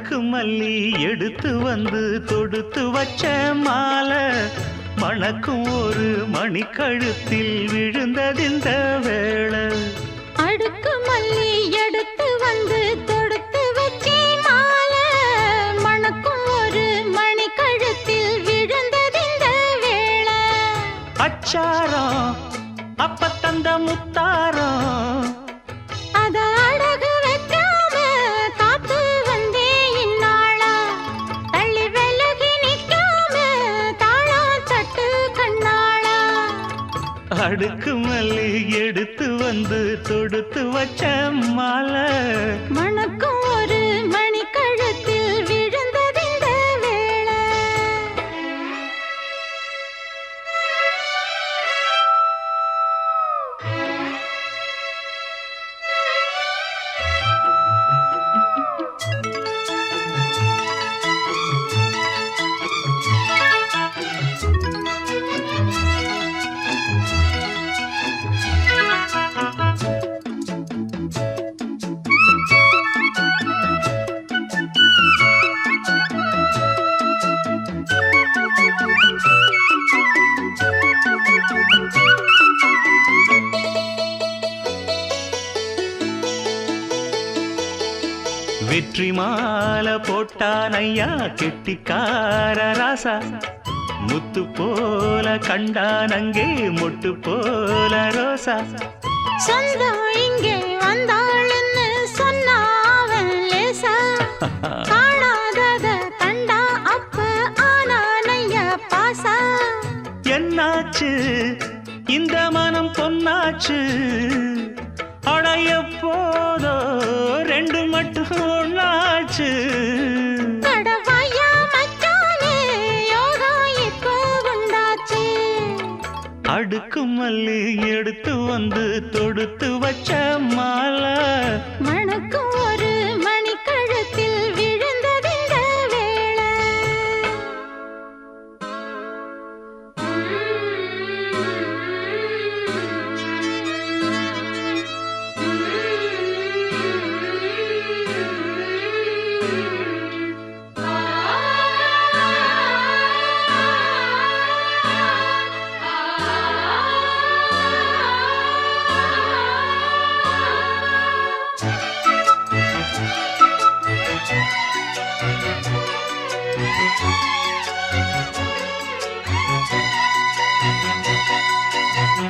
அடுக்கு மல்லி எடுத்து வந்து தொடுத்து வச்ச மாலை மணக்கும் ஒரு மணிக்கழுத்தில் விழுந்ததிந்த வேளை. அடுக்கு மல்லி எடுத்து வந்து தொடுத்து வச்சே மாலை மணக்கும் ஒரு மணிக்கழுத்தில் விழுந்ததிந்த வேளை. அச்சாரம் அப்ப தந்த முத்தாரம் அத அடகு வைக்காம காத்து வந்தே இந்நாளா. தள்ளி விலகி நிக்காம தாளா தட்டு கண்ணாளா. அடுக்கு மல்லி எடுத்து வந்து தொடுத்து வச்ச மாலை மணக்கும் ஒரு மணிக்கழுத்தில் விழுந்ததிந்த வேளை. வெற்றி மாலை போட்டான் ஐயா கெட்டிக்கார ராசா. முத்து போல கண்டான் அங்கே மொட்டு போல ரோசா. சொந்தம் இங்கே வந்தாள்னு சொன்னாவன் லேசா. காணாதத கண்டா அப்ப ஆனானைய பாசா. என்னாச்சு இந்த மனம் பொன்னாச்சு அடைய போதோ ரெண்டு மட்டும் ஒண்ணாச்சு. கடவாயா மச்சானே யோகா இப்போ உண்டாச்சு. அடுக்கு மல்லி எடுத்து வந்து தொடுத்து வச்ச மாலை மணக்கும் ஒரு மணிக்கழுத்தில் விழுந்ததிந்த வேளை.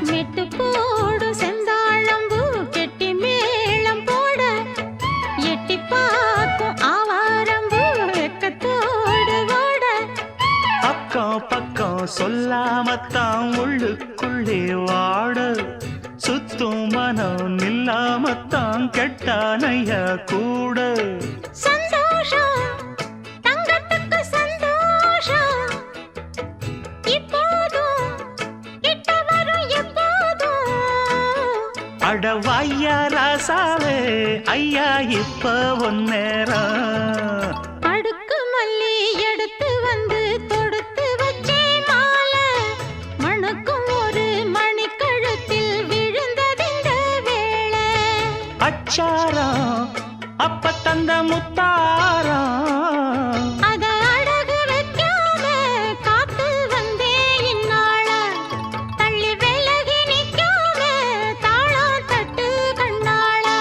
மெட்டு போடு செந்தாழம்பூ கெட்டி மேளம் போட எட்டி பார்க்கும் ஆவாரம்பூ வெக்கத்தோடு ஓட. அக்கம் பக்கம் சொல்லாமத்தான் உள்ளுக்குள்ளே வாட சுத்தும் மனம் நில்லாமத்தான் கெட்டானைய கூட. சந்தோஷம் தங்கத்துக்கு சந்தோஷம் இப்போதும் கிட்ட வரும் எப்போதும். அடவாய்யா ராசாவே ஐயா இப்ப ஒன்னேரம். அடுக்கு மல்லி எடுத்து வந்து தொடுத்து வச்சே மாலை மணக்கும் ஒரு மணிக்கழுத்தில் விழுந்ததிந்த வேளை. அச்சாரம் அப்ப தந்த முத்தாரம் அத அடகு வைக்காம காத்து வந்தே இந்நாளா. தள்ளி விலகி நிக்காம தாளா தட்டு கண்ணாளா.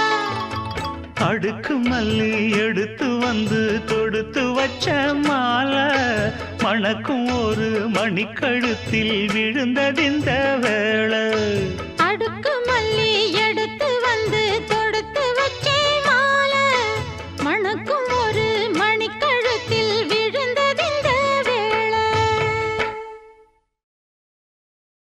அடுக்கு மல்லி எடுத்து வந்து தொடுத்து வச்ச மாலை மணக்கும் ஒரு மணிக்கழுத்தில் விழுந்ததிந்த வேளை.